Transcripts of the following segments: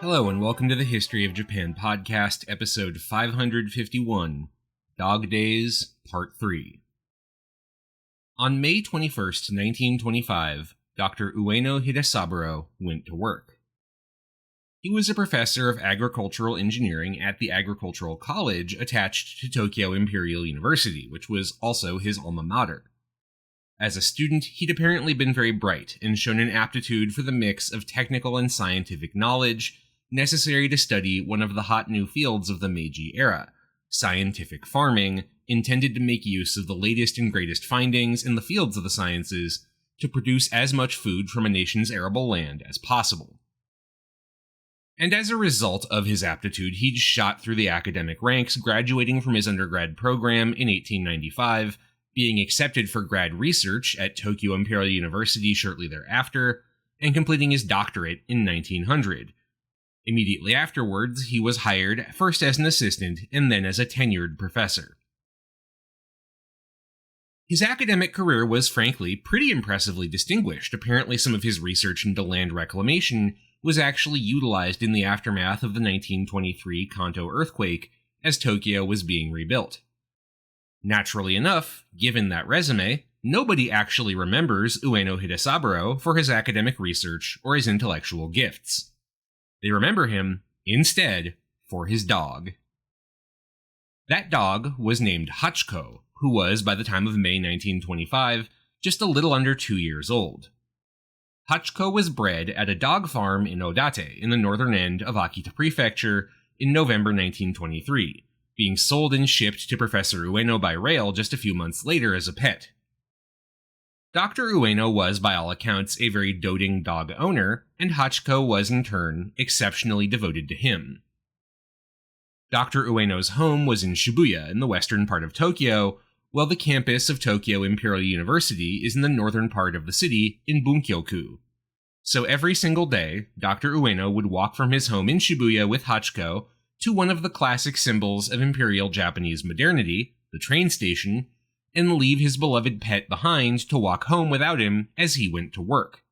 Hello and welcome to the History of Japan podcast, episode 551, Dog Days, Part 3. On May 21st, 1925, Dr. Ueno Hidesaburo went to work. He was a professor of agricultural engineering at the Agricultural College attached to Tokyo Imperial University, which was also his alma mater. As a student, he'd apparently been very bright and shown an aptitude for the mix of technical and scientific knowledge necessary to study one of the hot new fields of the Meiji era, scientific farming, intended to make use of the latest and greatest findings in the fields of the sciences to produce as much food from a nation's arable land as possible. And as a result of his aptitude, he'd shot through the academic ranks, graduating from his undergrad program in 1895, being accepted for grad research at Tokyo Imperial University shortly thereafter, and completing his doctorate in 1900. Immediately afterwards, he was hired first as an assistant and then as a tenured professor. His academic career was, frankly, pretty impressively distinguished. Apparently, some of his research into land reclamation was actually utilized in the aftermath of the 1923 Kanto earthquake as Tokyo was being rebuilt. Naturally enough, given that resume, nobody actually remembers Ueno Hidesaburo for his academic research or his intellectual gifts. They remember him, instead, for his dog. That dog was named Hachiko, who was, by the time of May 1925, just a little under 2 years old. Hachiko was bred at a dog farm in Odate, in the northern end of Akita Prefecture, in November 1923, being sold and shipped to Professor Ueno by rail just a few months later as a pet. Dr. Ueno was, by all accounts, a very doting dog owner, and Hachiko was, in turn, exceptionally devoted to him. Dr. Ueno's home was in Shibuya, in the western part of Tokyo, while the campus of Tokyo Imperial University is in the northern part of the city, in Bunkyoku. So every single day, Dr. Ueno would walk from his home in Shibuya with Hachiko to one of the classic symbols of Imperial Japanese modernity, the train station, and leave his beloved pet behind to walk home without him as he went to work.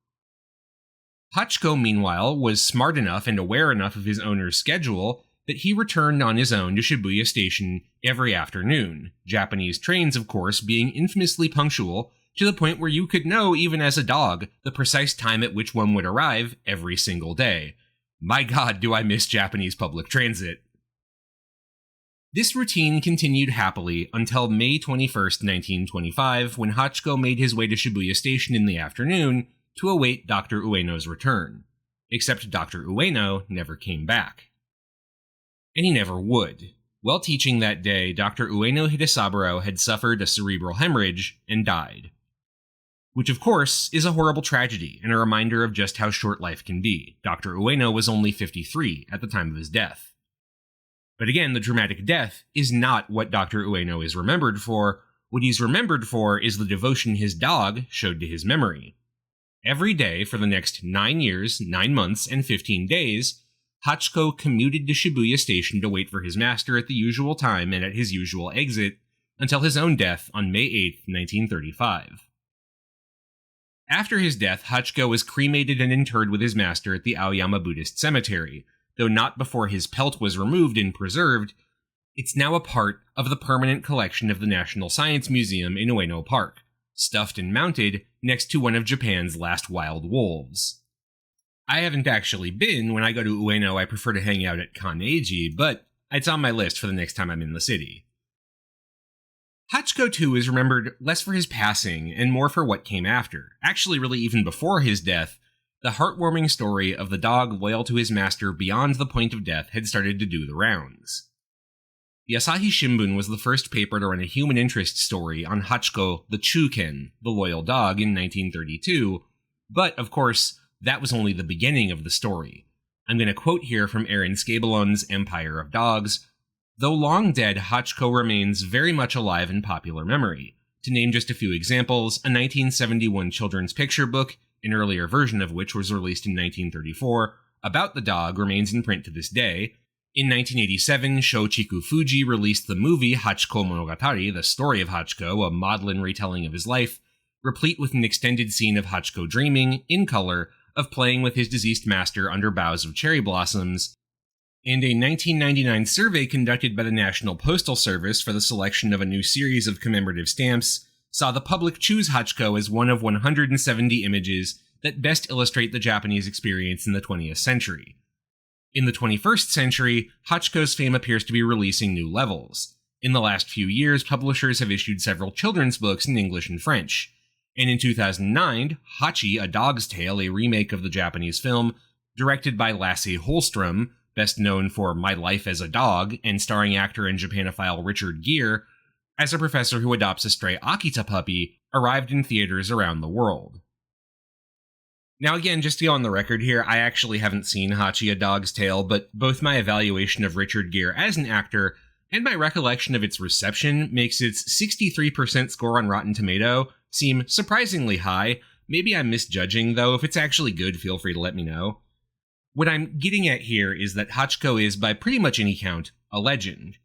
Hachiko, meanwhile, was smart enough and aware enough of his owner's schedule that he returned on his own to Shibuya Station every afternoon, Japanese trains, of course, being infamously punctual to the point where you could know, even as a dog, the precise time at which one would arrive every single day. My God, do I miss Japanese public transit. This routine continued happily until May 21st, 1925, when Hachiko made his way to Shibuya Station in the afternoon to await Dr. Ueno's return. Except Dr. Ueno never came back. And he never would. While teaching that day, Dr. Ueno Hidesaburo had suffered a cerebral hemorrhage and died. Which, of course, is a horrible tragedy and a reminder of just how short life can be. Dr. Ueno was only 53 at the time of his death. But again, the dramatic death is not what Dr. Ueno is remembered for. What he's remembered for is the devotion his dog showed to his memory. Every day for the next 9 years, 9 months, and 15 days, Hachiko commuted to Shibuya Station to wait for his master at the usual time and at his usual exit until his own death on May 8, 1935. After his death, Hachiko was cremated and interred with his master at the Aoyama Buddhist Cemetery, though not before his pelt was removed and preserved. It's now a part of the permanent collection of the National Science Museum in Ueno Park, stuffed and mounted next to one of Japan's last wild wolves. I haven't actually been. When I go to Ueno, I prefer to hang out at Kaneiji, but it's on my list for the next time I'm in the city. Hachiko, too, is remembered less for his passing and more for what came after. Actually, really even before his death, the heartwarming story of the dog loyal to his master beyond the point of death had started to do the rounds. The Asahi Shimbun was the first paper to run a human interest story on Hachiko the Chuken, the loyal dog, in 1932, but, of course, that was only the beginning of the story. I'm going to quote here from Aaron Scabellon's Empire of Dogs. Though long dead, Hachiko remains very much alive in popular memory. To name just a few examples, a 1971 children's picture book, an earlier version of which was released in 1934, about the dog remains in print to this day. In 1987, Shochiku Fuji released the movie Hachiko Monogatari, the story of Hachiko, a maudlin retelling of his life, replete with an extended scene of Hachiko dreaming, in color, of playing with his deceased master under boughs of cherry blossoms, and a 1999 survey conducted by the National Postal Service for the selection of a new series of commemorative stamps saw the public choose Hachiko as one of 170 images that best illustrate the Japanese experience in the 20th century. In the 21st century, Hachiko's fame appears to be releasing new levels. In the last few years, publishers have issued several children's books in English and French. And in 2009, Hachi, A Dog's Tale, a remake of the Japanese film, directed by Lasse Hallström, best known for My Life as a Dog, and starring actor and Japanophile Richard Gere, as a professor who adopts a stray Akita puppy, arrived in theaters around the world. Now again, just to go on the record here, I actually haven't seen Hachi, A Dog's Tale, but both my evaluation of Richard Gere as an actor and my recollection of its reception makes its 63% score on Rotten Tomato seem surprisingly high. Maybe I'm misjudging, though. If it's actually good, feel free to let me know. What I'm getting at here is that Hachiko is, by pretty much any count, a legend.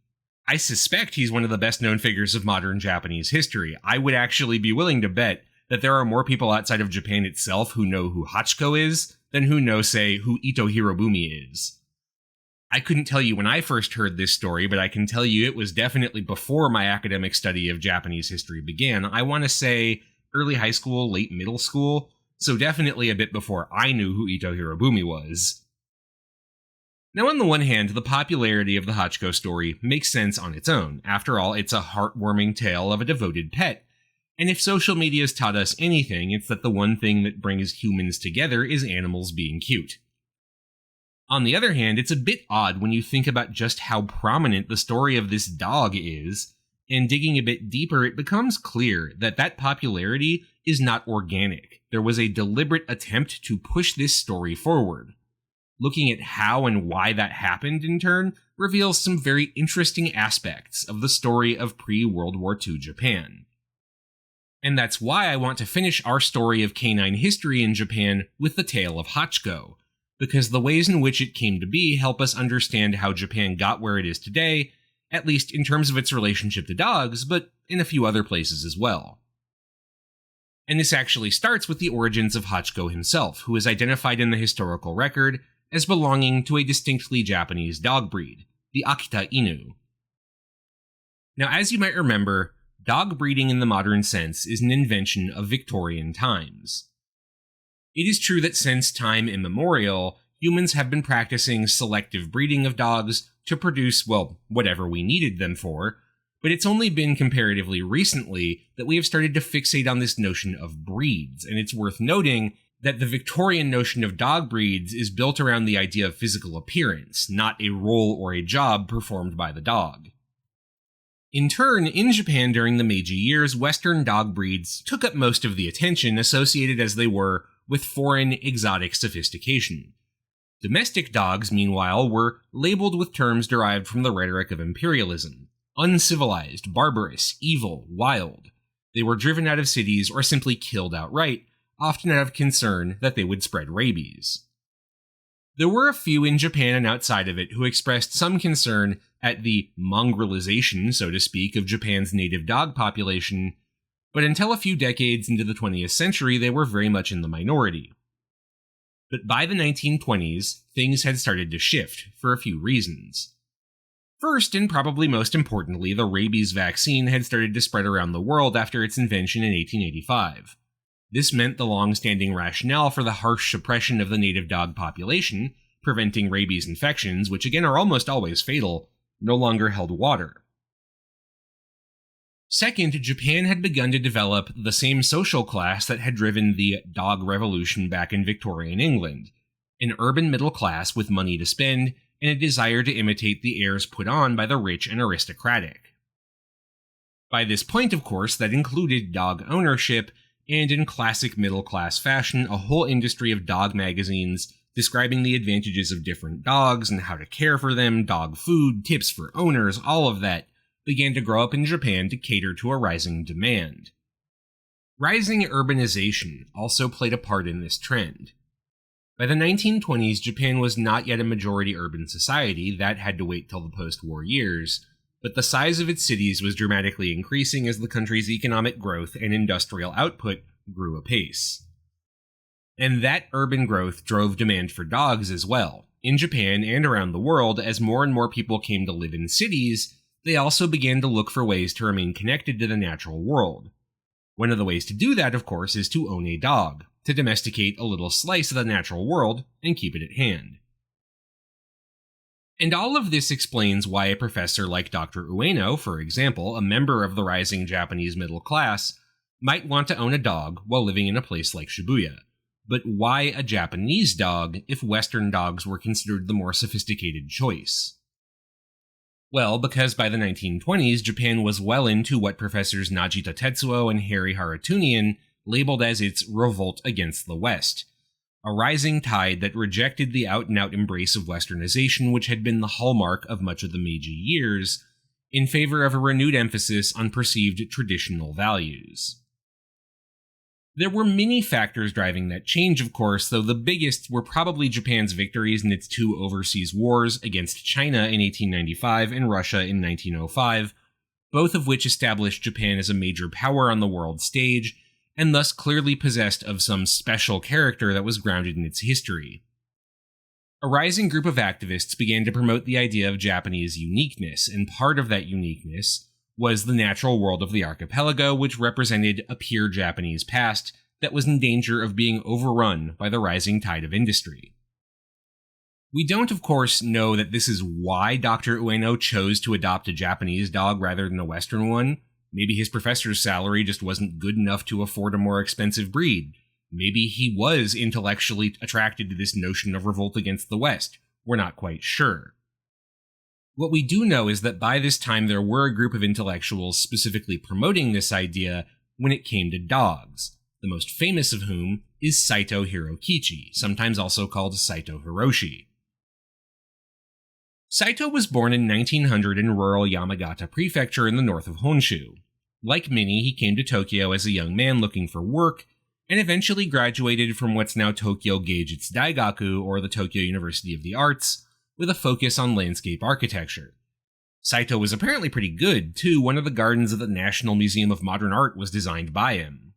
I suspect he's one of the best-known figures of modern Japanese history. I would actually be willing to bet that there are more people outside of Japan itself who know who Hachiko is than who know, say, who Ito Hirobumi is. I couldn't tell you when I first heard this story, but I can tell you it was definitely before my academic study of Japanese history began. I want to say early high school, late middle school, so definitely a bit before I knew who Ito Hirobumi was. Now, on the one hand, the popularity of the Hachiko story makes sense on its own. After all, it's a heartwarming tale of a devoted pet. And if social media's taught us anything, it's that the one thing that brings humans together is animals being cute. On the other hand, it's a bit odd when you think about just how prominent the story of this dog is, and digging a bit deeper, it becomes clear that that popularity is not organic. There was a deliberate attempt to push this story forward. Looking at how and why that happened, in turn, reveals some very interesting aspects of the story of pre-World War II Japan. And that's why I want to finish our story of canine history in Japan with the tale of Hachiko, because the ways in which it came to be help us understand how Japan got where it is today, at least in terms of its relationship to dogs, but in a few other places as well. And this actually starts with the origins of Hachiko himself, who is identified in the historical record as belonging to a distinctly Japanese dog breed, the Akita Inu. Now, as you might remember, dog breeding in the modern sense is an invention of Victorian times. It is true that since time immemorial, humans have been practicing selective breeding of dogs to produce, well, whatever we needed them for, but it's only been comparatively recently that we have started to fixate on this notion of breeds, and it's worth noting that the Victorian notion of dog breeds is built around the idea of physical appearance, not a role or a job performed by the dog. In turn, in Japan during the Meiji years, Western dog breeds took up most of the attention, associated as they were with foreign, exotic sophistication. Domestic dogs, meanwhile, were labeled with terms derived from the rhetoric of imperialism: uncivilized, barbarous, evil, wild. They were driven out of cities or simply killed outright, often out of concern that they would spread rabies. There were a few in Japan and outside of it who expressed some concern at the mongrelization, so to speak, of Japan's native dog population, but until a few decades into the 20th century, they were very much in the minority. But by the 1920s, things had started to shift for a few reasons. First, and probably most importantly, the rabies vaccine had started to spread around the world after its invention in 1885. This meant the long-standing rationale for the harsh suppression of the native dog population, preventing rabies infections, which again are almost always fatal, no longer held water. Second, Japan had begun to develop the same social class that had driven the dog revolution back in Victorian England: an urban middle class with money to spend and a desire to imitate the airs put on by the rich and aristocratic. By this point, of course, that included dog ownership, and in classic middle-class fashion, a whole industry of dog magazines describing the advantages of different dogs and how to care for them, dog food, tips for owners, all of that began to grow up in Japan to cater to a rising demand. Rising urbanization also played a part in this trend. By the 1920s, Japan was not yet a majority urban society. That had to wait till the post-war years, but the size of its cities was dramatically increasing as the country's economic growth and industrial output grew apace. And that urban growth drove demand for dogs as well. In Japan and around the world, as more and more people came to live in cities, they also began to look for ways to remain connected to the natural world. One of the ways to do that, of course, is to own a dog, to domesticate a little slice of the natural world and keep it at hand. And all of this explains why a professor like Dr. Ueno, for example, a member of the rising Japanese middle class, might want to own a dog while living in a place like Shibuya. But why a Japanese dog if Western dogs were considered the more sophisticated choice? Well, because by the 1920s, Japan was well into what professors Najita Tetsuo and Harry Haratunian labeled as its revolt against the West, a rising tide that rejected the out-and-out embrace of Westernization which had been the hallmark of much of the Meiji years, in favor of a renewed emphasis on perceived traditional values. There were many factors driving that change, of course, though the biggest were probably Japan's victories in its two overseas wars against China in 1895 and Russia in 1905, both of which established Japan as a major power on the world stage, and thus clearly possessed of some special character that was grounded in its history. A rising group of activists began to promote the idea of Japanese uniqueness, and part of that uniqueness was the natural world of the archipelago, which represented a pure Japanese past that was in danger of being overrun by the rising tide of industry. We don't, of course, know that this is why Dr. Ueno chose to adopt a Japanese dog rather than a Western one. Maybe his professor's salary just wasn't good enough to afford a more expensive breed. Maybe he was intellectually attracted to this notion of revolt against the West. We're not quite sure. What we do know is that by this time there were a group of intellectuals specifically promoting this idea when it came to dogs, the most famous of whom is Saito Hirokichi, sometimes also called Saito Hiroshi. Saito was born in 1900 in rural Yamagata Prefecture in the north of Honshu. Like many, he came to Tokyo as a young man looking for work, and eventually graduated from what's now Tokyo Geijutsu Daigaku, or the Tokyo University of the Arts, with a focus on landscape architecture. Saito was apparently pretty good, too. One of the gardens of the National Museum of Modern Art was designed by him.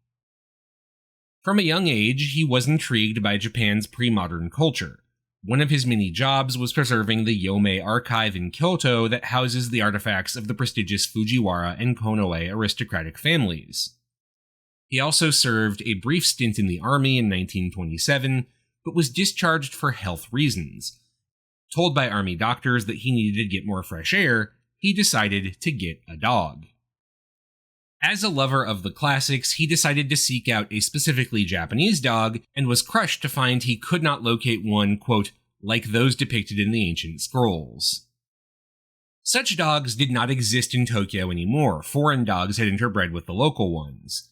From a young age, he was intrigued by Japan's pre-modern culture. One of his many jobs was preserving the Yomei archive in Kyoto that houses the artifacts of the prestigious Fujiwara and Konoe aristocratic families. He also served a brief stint in the army in 1927, but was discharged for health reasons. Told by army doctors that he needed to get more fresh air, he decided to get a dog. As a lover of the classics, he decided to seek out a specifically Japanese dog, and was crushed to find he could not locate one, quote, like those depicted in the ancient scrolls. Such dogs did not exist in Tokyo anymore. Foreign dogs had interbred with the local ones.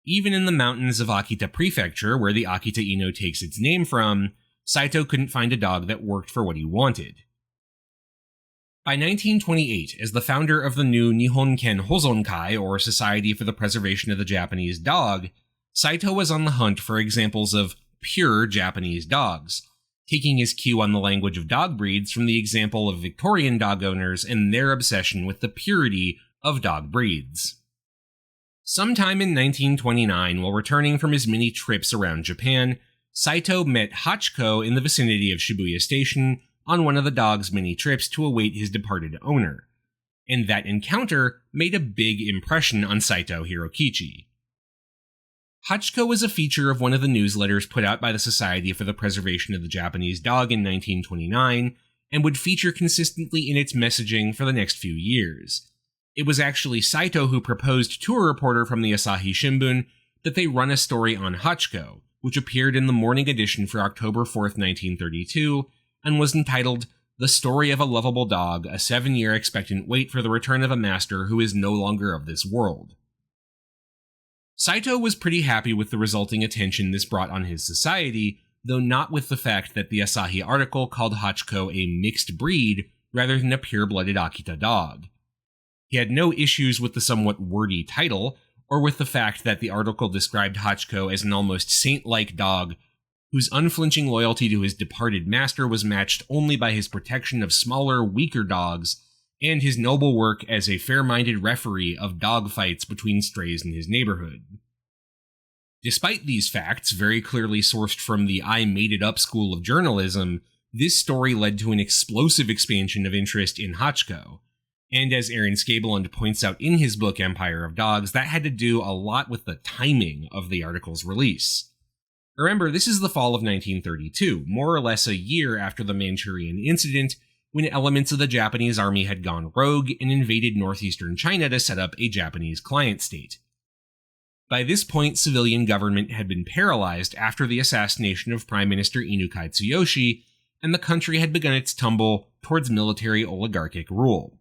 Even in the mountains of Akita Prefecture, where the Akita Inu takes its name from, Saito couldn't find a dog that worked for what he wanted. By 1928, as the founder of the new Nihon Ken Hozonkai, or Society for the Preservation of the Japanese Dog, Saito was on the hunt for examples of pure Japanese dogs, taking his cue on the language of dog breeds from the example of Victorian dog owners and their obsession with the purity of dog breeds. Sometime in 1929, while returning from his many trips around Japan, Saito met Hachiko in the vicinity of Shibuya Station on one of the dog's many trips to await his departed owner, and that encounter made a big impression on Saito Hirokichi. Hachiko was a feature of one of the newsletters put out by the Society for the Preservation of the Japanese Dog in 1929, and would feature consistently in its messaging for the next few years. It was actually Saito who proposed to a reporter from the Asahi Shimbun that they run a story on Hachiko, which appeared in the morning edition for October 4th, 1932, and was entitled The Story of a Lovable Dog, a 7-year expectant wait for the return of a master who is no longer of this world. Saito was pretty happy with the resulting attention this brought on his society, though not with the fact that the Asahi article called Hachiko a mixed breed rather than a pure-blooded Akita dog. He had no issues with the somewhat wordy title, or with the fact that the article described Hachiko as an almost saint-like dog whose unflinching loyalty to his departed master was matched only by his protection of smaller, weaker dogs, and his noble work as a fair-minded referee of dog fights between strays in his neighborhood. Despite these facts, very clearly sourced from the I Made It Up school of journalism, this story led to an explosive expansion of interest in Hachiko. And as Aaron Skabelund points out in his book Empire of Dogs, that had to do a lot with the timing of the article's release. Remember, this is the fall of 1932, more or less a year after the Manchurian incident, when elements of the Japanese army had gone rogue and invaded northeastern China to set up a Japanese client state. By this point, civilian government had been paralyzed after the assassination of Prime Minister Inukai Tsuyoshi, and the country had begun its tumble towards military oligarchic rule.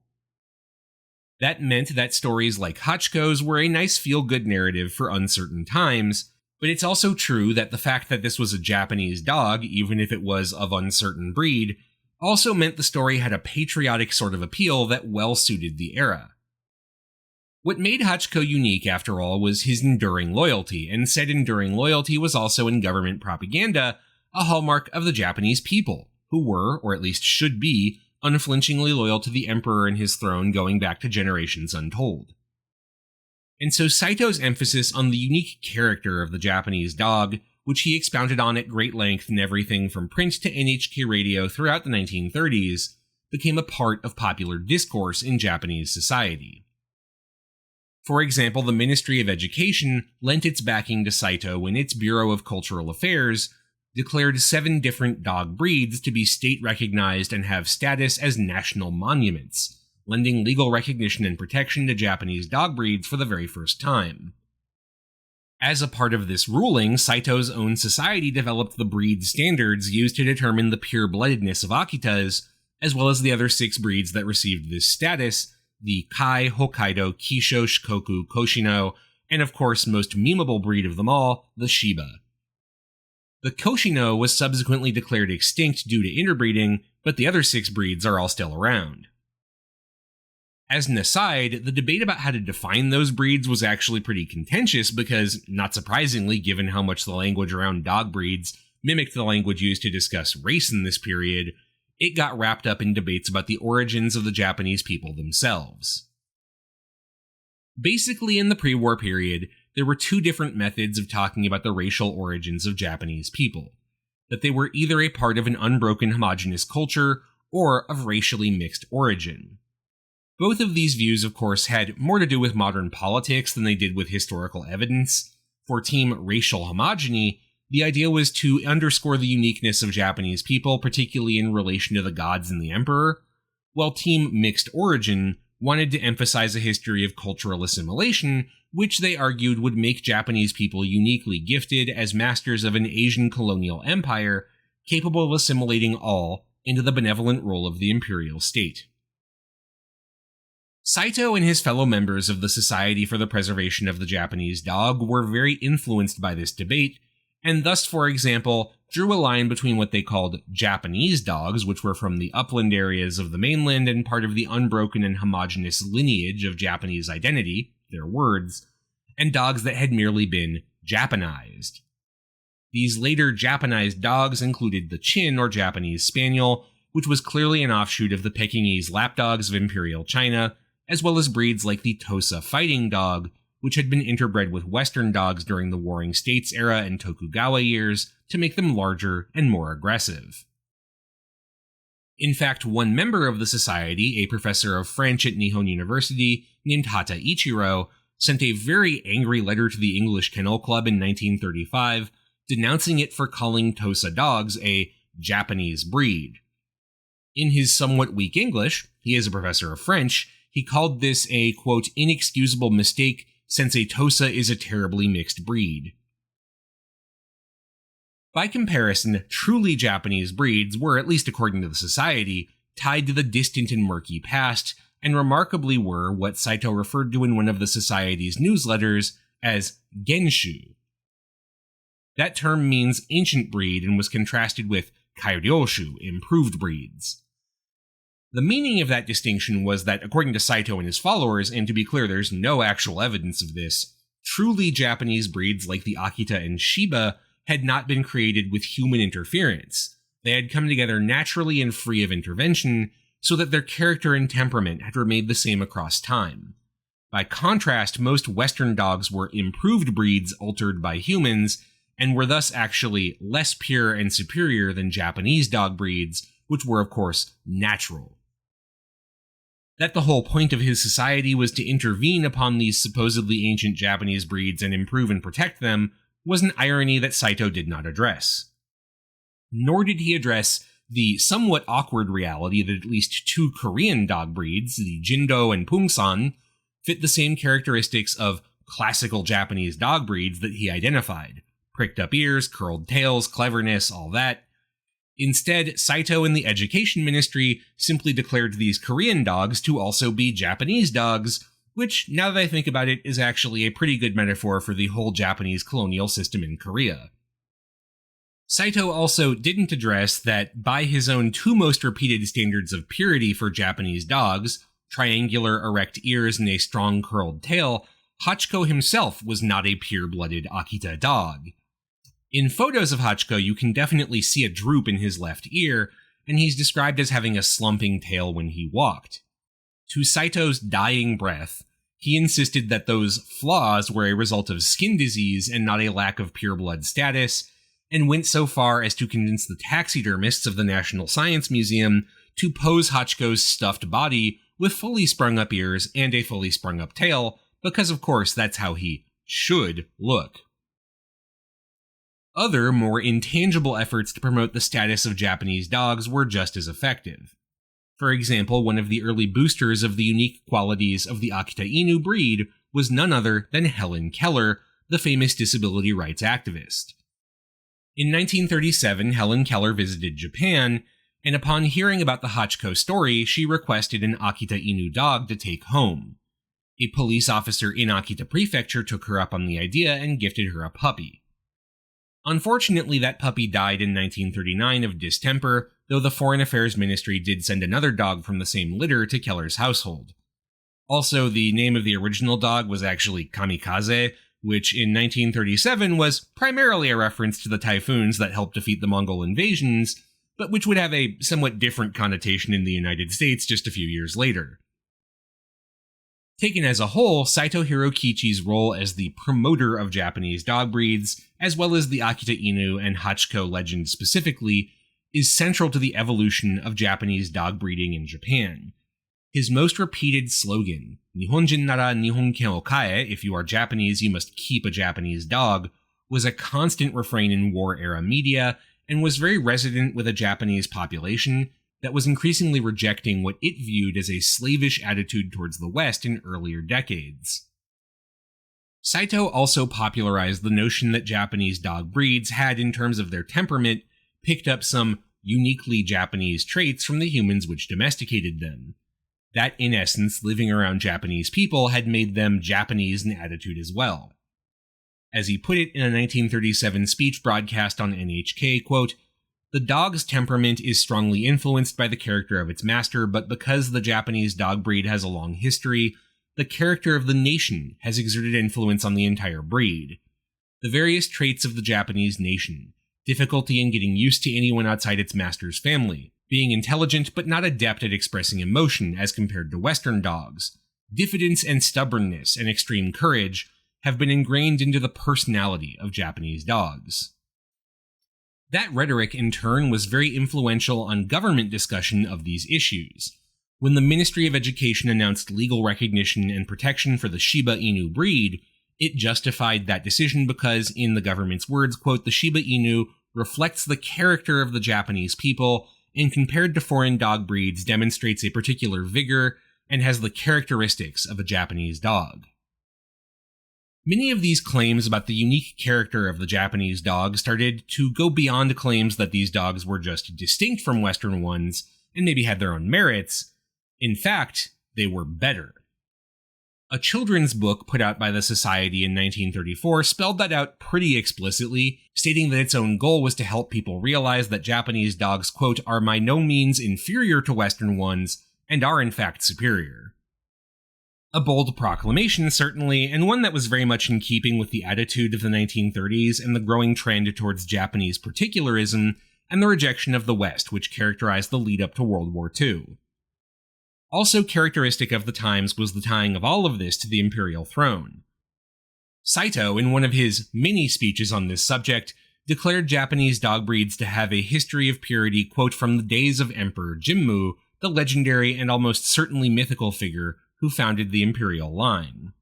That meant that stories like Hachiko's were a nice feel-good narrative for uncertain times, but it's also true that the fact that this was a Japanese dog, even if it was of uncertain breed, also meant the story had a patriotic sort of appeal that well suited the era. What made Hachiko unique, after all, was his enduring loyalty, and said enduring loyalty was also in government propaganda a hallmark of the Japanese people, who were, or at least should be, unflinchingly loyal to the emperor and his throne going back to generations untold. And so Saito's emphasis on the unique character of the Japanese dog, which he expounded on at great length in everything from print to NHK radio throughout the 1930s, became a part of popular discourse in Japanese society. For example, the Ministry of Education lent its backing to Saito when its Bureau of Cultural Affairs declared 7 different dog breeds to be state-recognized and have status as national monuments, lending legal recognition and protection to Japanese dog breeds for the very first time. As a part of this ruling, Saito's own society developed the breed standards used to determine the pure-bloodedness of Akitas, as well as the other 6 breeds that received this status, the Kai, Hokkaido, Kisho, Shikoku, Koshino, and of course most memeable breed of them all, the Shiba. The Koshino was subsequently declared extinct due to interbreeding, but the other 6 breeds are all still around. As an aside, the debate about how to define those breeds was actually pretty contentious because, not surprisingly given how much the language around dog breeds mimicked the language used to discuss race in this period, it got wrapped up in debates about the origins of the Japanese people themselves. Basically, in the pre-war period, there were 2 different methods of talking about the racial origins of Japanese people: that they were either a part of an unbroken homogeneous culture, or of racially mixed origin. Both of these views, of course, had more to do with modern politics than they did with historical evidence. For Team Racial Homogeny, the idea was to underscore the uniqueness of Japanese people, particularly in relation to the gods and the emperor, while Team Mixed Origin wanted to emphasize a history of cultural assimilation, which they argued would make Japanese people uniquely gifted as masters of an Asian colonial empire capable of assimilating all into the benevolent role of the imperial state. Saito and his fellow members of the Society for the Preservation of the Japanese Dog were very influenced by this debate, and thus, for example, drew a line between what they called Japanese dogs, which were from the upland areas of the mainland and part of the unbroken and homogeneous lineage of Japanese identity, their words, and dogs that had merely been Japanized. These later Japanized dogs included the Chin, or Japanese Spaniel, which was clearly an offshoot of the Pekingese lapdogs of Imperial China, as well as breeds like the Tosa fighting dog, which had been interbred with Western dogs during the Warring States era and Tokugawa years to make them larger and more aggressive. In fact, one member of the society, a professor of French at Nihon University named Hata Ichiro, sent a very angry letter to the English Kennel Club in 1935, denouncing it for calling Tosa dogs a Japanese breed. In his somewhat weak English, he is a professor of French, he called this a, quote, inexcusable mistake since a Tosa is a terribly mixed breed. By comparison, truly Japanese breeds were, at least according to the society, tied to the distant and murky past, and remarkably were what Saito referred to in one of the society's newsletters as genshu. That term means ancient breed and was contrasted with kairyoshu, improved breeds. The meaning of that distinction was that, according to Saito and his followers, and to be clear, there's no actual evidence of this, truly Japanese breeds like the Akita and Shiba had not been created with human interference. They had come together naturally and free of intervention, so that their character and temperament had remained the same across time. By contrast, most Western dogs were improved breeds altered by humans, and were thus actually less pure and superior than Japanese dog breeds, which were of course natural. That the whole point of his society was to intervene upon these supposedly ancient Japanese breeds and improve and protect them was an irony that Saito did not address. Nor did he address the somewhat awkward reality that at least two Korean dog breeds, the Jindo and Pungsan, fit the same characteristics of classical Japanese dog breeds that he identified: pricked up ears, curled tails, cleverness, all that. Instead, Saito and the Education Ministry simply declared these Korean dogs to also be Japanese dogs, which, now that I think about it, is actually a pretty good metaphor for the whole Japanese colonial system in Korea. Saito also didn't address that by his own two most repeated standards of purity for Japanese dogs, triangular erect ears and a strong curled tail, Hachiko himself was not a pure-blooded Akita dog. In photos of Hachiko, you can definitely see a droop in his left ear, and he's described as having a slumping tail when he walked. To Saito's dying breath, he insisted that those flaws were a result of skin disease and not a lack of pure-blood status, and went so far as to convince the taxidermists of the National Science Museum to pose Hachiko's stuffed body with fully sprung-up ears and a fully sprung-up tail, because of course that's how he should look. Other, more intangible efforts to promote the status of Japanese dogs were just as effective. For example, one of the early boosters of the unique qualities of the Akita Inu breed was none other than Helen Keller, the famous disability rights activist. In 1937, Helen Keller visited Japan, and upon hearing about the Hachiko story, she requested an Akita Inu dog to take home. A police officer in Akita Prefecture took her up on the idea and gifted her a puppy. Unfortunately, that puppy died in 1939 of distemper, though the Foreign Affairs Ministry did send another dog from the same litter to Keller's household. Also, the name of the original dog was actually Kamikaze, which in 1937 was primarily a reference to the typhoons that helped defeat the Mongol invasions, but which would have a somewhat different connotation in the United States just a few years later. Taken as a whole, Saito Hirokichi's role as the promoter of Japanese dog breeds, as well as the Akita Inu and Hachiko legend specifically, is central to the evolution of Japanese dog breeding in Japan. His most repeated slogan, Nihonjin nara Nihonken o kae, if you are Japanese, you must keep a Japanese dog, was a constant refrain in war-era media, and was very resonant with a Japanese population that was increasingly rejecting what it viewed as a slavish attitude towards the West in earlier decades. Saito also popularized the notion that Japanese dog breeds had, in terms of their temperament, picked up some uniquely Japanese traits from the humans which domesticated them. That, in essence, living around Japanese people had made them Japanese in attitude as well. As he put it in a 1937 speech broadcast on NHK, quote, "The dog's temperament is strongly influenced by the character of its master, but because the Japanese dog breed has a long history, the character of the nation has exerted influence on the entire breed. The various traits of the Japanese nation: difficulty in getting used to anyone outside its master's family, being intelligent but not adept at expressing emotion as compared to Western dogs, diffidence and stubbornness and extreme courage have been ingrained into the personality of Japanese dogs." That rhetoric, in turn, was very influential on government discussion of these issues. When the Ministry of Education announced legal recognition and protection for the Shiba Inu breed, it justified that decision because, in the government's words, quote, "The Shiba Inu reflects the character of the Japanese people, and compared to foreign dog breeds demonstrates a particular vigor and has the characteristics of a Japanese dog." Many of these claims about the unique character of the Japanese dog started to go beyond claims that these dogs were just distinct from Western ones and maybe had their own merits. In fact, they were better. A children's book put out by the Society in 1934 spelled that out pretty explicitly, stating that its own goal was to help people realize that Japanese dogs, quote, "are by no means inferior to Western ones, and are in fact superior." A bold proclamation, certainly, and one that was very much in keeping with the attitude of the 1930s and the growing trend towards Japanese particularism and the rejection of the West, which characterized the lead-up to World War II. Also characteristic of the times was the tying of all of this to the imperial throne. Saito, in one of his many speeches on this subject, declared Japanese dog breeds to have a history of purity, quote, from the days of Emperor Jimmu, the legendary and almost certainly mythical figure who founded the imperial line.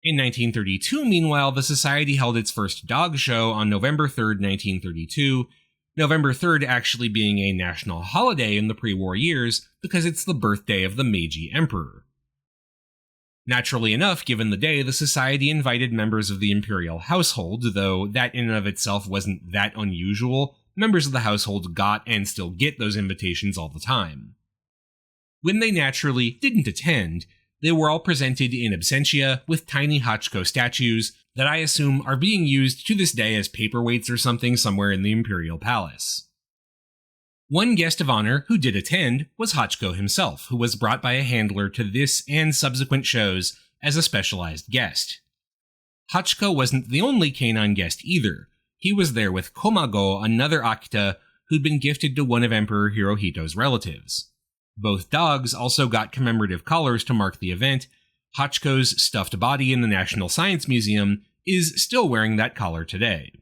In 1932, meanwhile, the society held its first dog show on November 3rd, 1932, November 3rd actually being a national holiday in the pre-war years because it's the birthday of the Meiji Emperor. Naturally enough, given the day, the society invited members of the imperial household, though that in and of itself wasn't that unusual. Members of the household got and still get those invitations all the time. When they naturally didn't attend, they were all presented in absentia with tiny Hachiko statues that I assume are being used to this day as paperweights or something somewhere in the imperial palace. One guest of honor who did attend was Hachiko himself, who was brought by a handler to this and subsequent shows as a specialized guest. Hachiko wasn't the only canine guest either. He was there with Komago, another Akita who'd been gifted to one of Emperor Hirohito's relatives. Both dogs also got commemorative collars to mark the event. Hachiko's stuffed body in the National Science Museum is still wearing that collar today.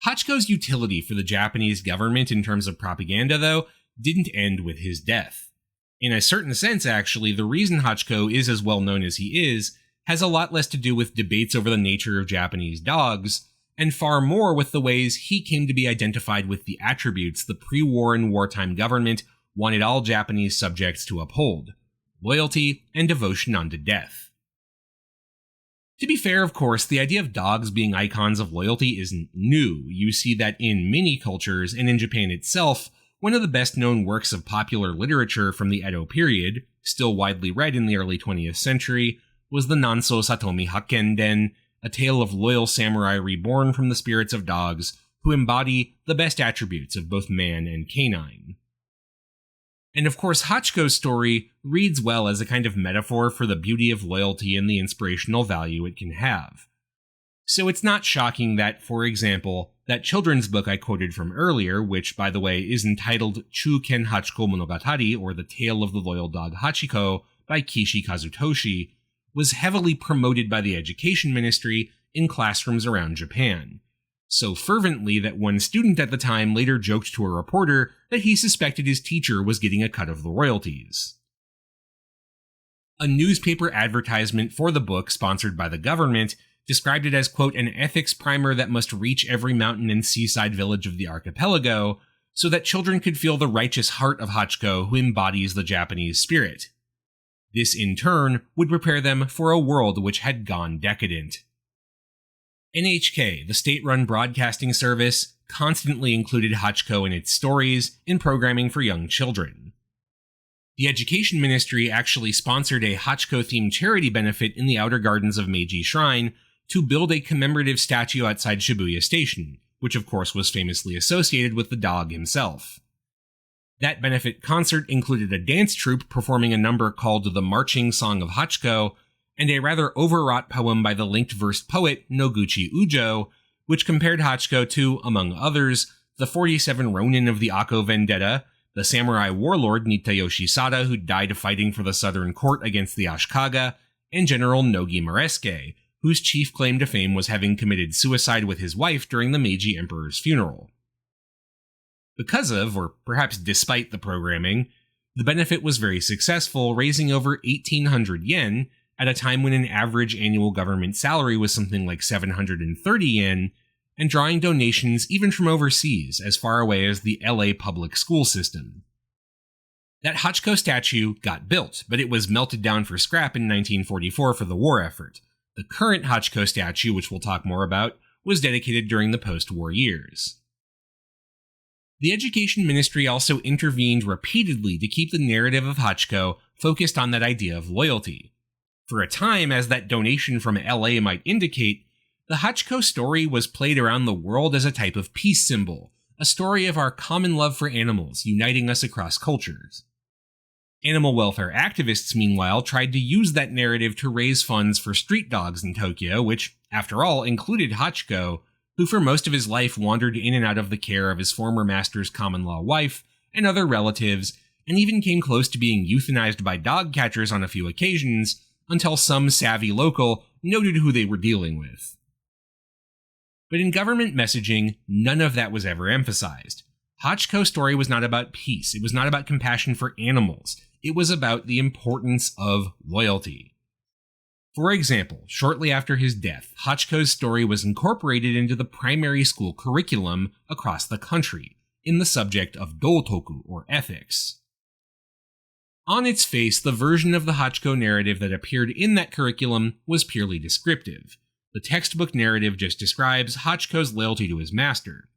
Hachiko's utility for the Japanese government in terms of propaganda, though, didn't end with his death. In a certain sense, actually, the reason Hachiko is as well known as he is has a lot less to do with debates over the nature of Japanese dogs, and far more with the ways he came to be identified with the attributes the pre-war and wartime government wanted all Japanese subjects to uphold: loyalty and devotion unto death. To be fair, of course, the idea of dogs being icons of loyalty isn't new. You see that in many cultures, and in Japan itself. One of the best-known works of popular literature from the Edo period, still widely read in the early 20th century, was the Nanso Satomi Hakkenden, a tale of loyal samurai reborn from the spirits of dogs who embody the best attributes of both man and canine. And of course, Hachiko's story reads well as a kind of metaphor for the beauty of loyalty and the inspirational value it can have. So it's not shocking that, for example, that children's book I quoted from earlier, which, by the way, is entitled Chuken Hachiko Monogatari, or The Tale of the Loyal Dog Hachiko, by Kishi Kazutoshi, was heavily promoted by the education ministry in classrooms around Japan. So fervently that one student at the time later joked to a reporter that he suspected his teacher was getting a cut of the royalties. A newspaper advertisement for the book, sponsored by the government, described it as, quote, an ethics primer that must reach every mountain and seaside village of the archipelago, so that children could feel the righteous heart of Hachiko, who embodies the Japanese spirit. This, in turn, would prepare them for a world which had gone decadent. NHK, the state-run broadcasting service, constantly included Hachiko in its stories in programming for young children. The Education Ministry actually sponsored a Hachiko-themed charity benefit in the outer gardens of Meiji Shrine to build a commemorative statue outside Shibuya Station, which of course was famously associated with the dog himself. That benefit concert included a dance troupe performing a number called The Marching Song of Hachiko, and a rather overwrought poem by the linked-verse poet Noguchi Ujo, which compared Hachiko to, among others, the 47 Ronin of the Akko Vendetta, the samurai warlord Nitayoshi Sada, who died fighting for the Southern Court against the Ashikaga, and General Nogi Maresuke, whose chief claim to fame was having committed suicide with his wife during the Meiji Emperor's funeral. Because of, or perhaps despite the programming, the benefit was very successful, raising over 1,800 yen, at a time when an average annual government salary was something like 730 yen, and drawing donations even from overseas, as far away as the LA public school system. That Hachiko statue got built, but it was melted down for scrap in 1944 for the war effort. The current Hachiko statue, which we'll talk more about, was dedicated during the post-war years. The Education Ministry also intervened repeatedly to keep the narrative of Hachiko focused on that idea of loyalty. For a time, as that donation from LA might indicate, the Hachiko story was played around the world as a type of peace symbol, a story of our common love for animals uniting us across cultures. Animal welfare activists, meanwhile, tried to use that narrative to raise funds for street dogs in Tokyo, which, after all, included Hachiko, who for most of his life wandered in and out of the care of his former master's common-law wife and other relatives, and even came close to being euthanized by dog catchers on a few occasions, until some savvy local noted who they were dealing with. But in government messaging, none of that was ever emphasized. Hachiko's story was not about peace, it was not about compassion for animals, it was about the importance of loyalty. For example, shortly after his death, Hachiko's story was incorporated into the primary school curriculum across the country, in the subject of dotoku, or ethics. On its face, the version of the Hachiko narrative that appeared in that curriculum was purely descriptive. The textbook narrative just describes Hachiko's loyalty to his master.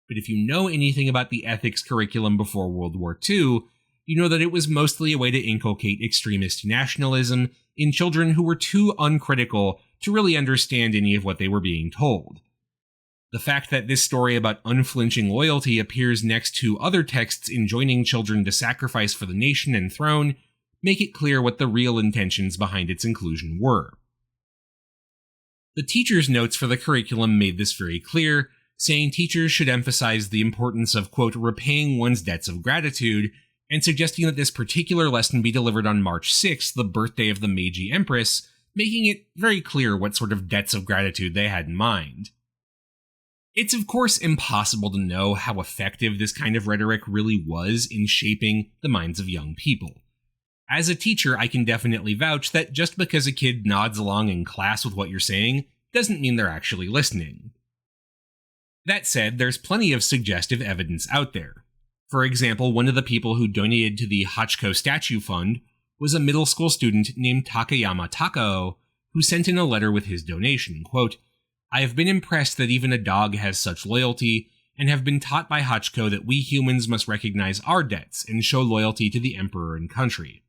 But if you know anything about the ethics curriculum before World War II, you know that it was mostly a way to inculcate extremist nationalism in children who were too uncritical to really understand any of what they were being told. The fact that this story about unflinching loyalty appears next to other texts enjoining children to sacrifice for the nation and throne make it clear what the real intentions behind its inclusion were. The teacher's notes for the curriculum made this very clear, saying teachers should emphasize the importance of, quote, repaying one's debts of gratitude, and suggesting that this particular lesson be delivered on March 6th, the birthday of the Meiji Empress, making it very clear what sort of debts of gratitude they had in mind. It's of course impossible to know how effective this kind of rhetoric really was in shaping the minds of young people. As a teacher, I can definitely vouch that just because a kid nods along in class with what you're saying doesn't mean they're actually listening. That said, there's plenty of suggestive evidence out there. For example, one of the people who donated to the Hachiko Statue Fund was a middle school student named Takayama Takao, who sent in a letter with his donation, quote, I have been impressed that even a dog has such loyalty, and have been taught by Hachiko that we humans must recognize our debts and show loyalty to the emperor and country.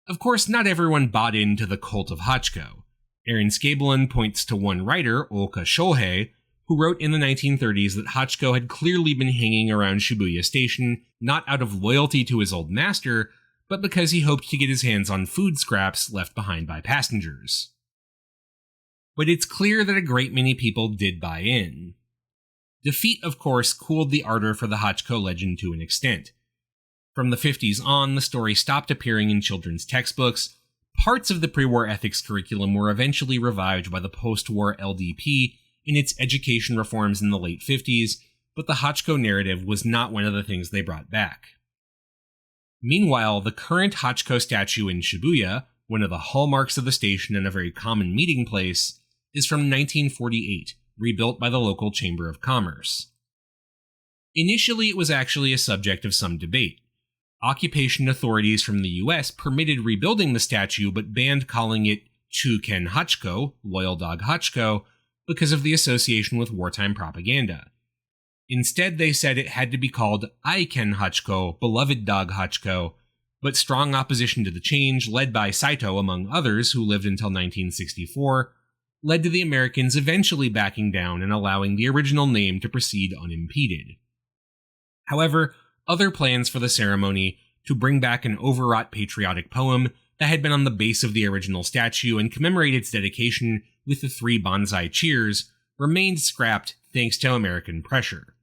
Of course, not everyone bought into the cult of Hachiko. Aaron Skabelin points to one writer, Oka Shohei, who wrote in the 1930s that Hachiko had clearly been hanging around Shibuya Station not out of loyalty to his old master, but because he hoped to get his hands on food scraps left behind by passengers. But it's clear that a great many people did buy in. Defeat, of course, cooled the ardor for the Hachiko legend to an extent. From the 50s on, the story stopped appearing in children's textbooks. Parts of the pre-war ethics curriculum were eventually revived by the post-war LDP in its education reforms in the late 50s, but the Hachiko narrative was not one of the things they brought back. Meanwhile, the current Hachiko statue in Shibuya, one of the hallmarks of the station and a very common meeting place, is from 1948, rebuilt by the local Chamber of Commerce. Initially, it was actually a subject of some debate. Occupation authorities from the US permitted rebuilding the statue but banned calling it Chuken Hachiko, Loyal Dog Hachiko, because of the association with wartime propaganda. Instead, they said it had to be called Aiken Hachiko, Beloved Dog Hachiko, but strong opposition to the change, led by Saito among others who lived until 1964, led to the Americans eventually backing down and allowing the original name to proceed unimpeded. However, other plans for the ceremony to bring back an overwrought patriotic poem that had been on the base of the original statue and commemorate its dedication with the 3 bonsai cheers remained scrapped thanks to American pressure.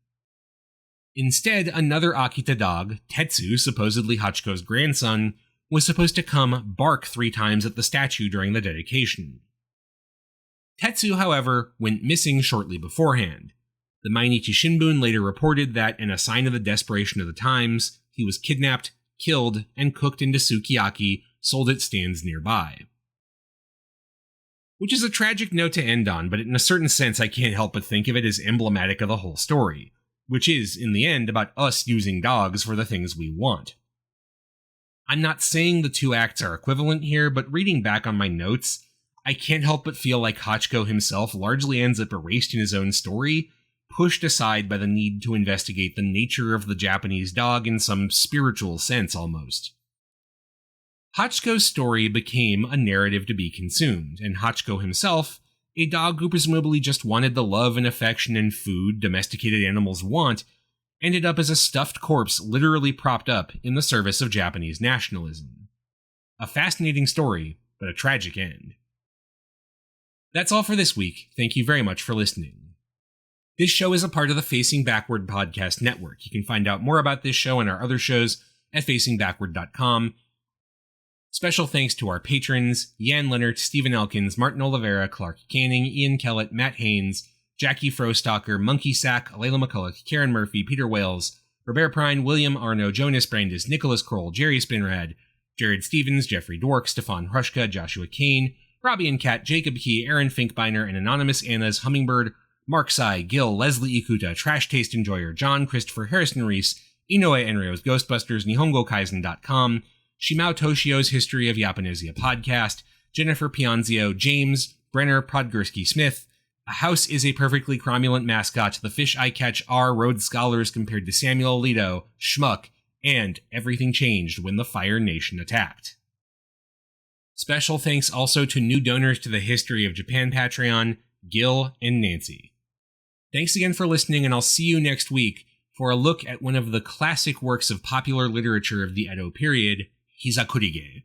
Instead, another Akita dog, Tetsu, supposedly Hachiko's grandson, was supposed to come bark 3 times at the statue during the dedication. Tetsu, however, went missing shortly beforehand. The Mainichi Shimbun later reported that, in a sign of the desperation of the times, he was kidnapped, killed, and cooked into sukiyaki sold at stands nearby. Which is a tragic note to end on, but in a certain sense I can't help but think of it as emblematic of the whole story, which is, in the end, about us using dogs for the things we want. I'm not saying the 2 acts are equivalent here, but reading back on my notes, I can't help but feel like Hachiko himself largely ends up erased in his own story, pushed aside by the need to investigate the nature of the Japanese dog in some spiritual sense almost. Hachiko's story became a narrative to be consumed, and Hachiko himself, a dog who presumably just wanted the love and affection and food domesticated animals want, ended up as a stuffed corpse literally propped up in the service of Japanese nationalism. A fascinating story, but a tragic end. That's all for this week. Thank you very much for listening. This show is a part of the Facing Backward podcast network. You can find out more about this show and our other shows at facingbackward.com. Special thanks to our patrons, Jan Leonard, Stephen Elkins, Martin Oliveira, Clark Canning, Ian Kellett, Matt Haynes, Jackie Frostocker, Monkey Sack, Layla McCulloch, Karen Murphy, Peter Wales, Robert Prine, William Arno, Jonas Brandis, Nicholas Kroll, Jerry Spinrad, Jared Stevens, Jeffrey Dork, Stefan Hrushka, Joshua Kane, Robbie and Kat, Jacob Key, Aaron Finkbeiner, and Anonymous Anna's Hummingbird, Mark Sai, Gil, Leslie Ikuta, Trash Taste Enjoyer, John, Christopher, Harrison Reese, Inoue Enryo's Ghostbusters, NihongoKaizen.com, Shimao Toshio's History of Japanesia podcast, Jennifer Pianzio, James, Brenner Podgursky Smith, A House is a Perfectly Cromulent Mascot, The Fish I Catch Are Rhodes Scholars Compared to Samuel Alito, Schmuck, and Everything Changed When the Fire Nation Attacked. Special thanks also to new donors to the History of Japan Patreon, Gil and Nancy. Thanks again for listening, and I'll see you next week for a look at one of the classic works of popular literature of the Edo period, Hizakurige.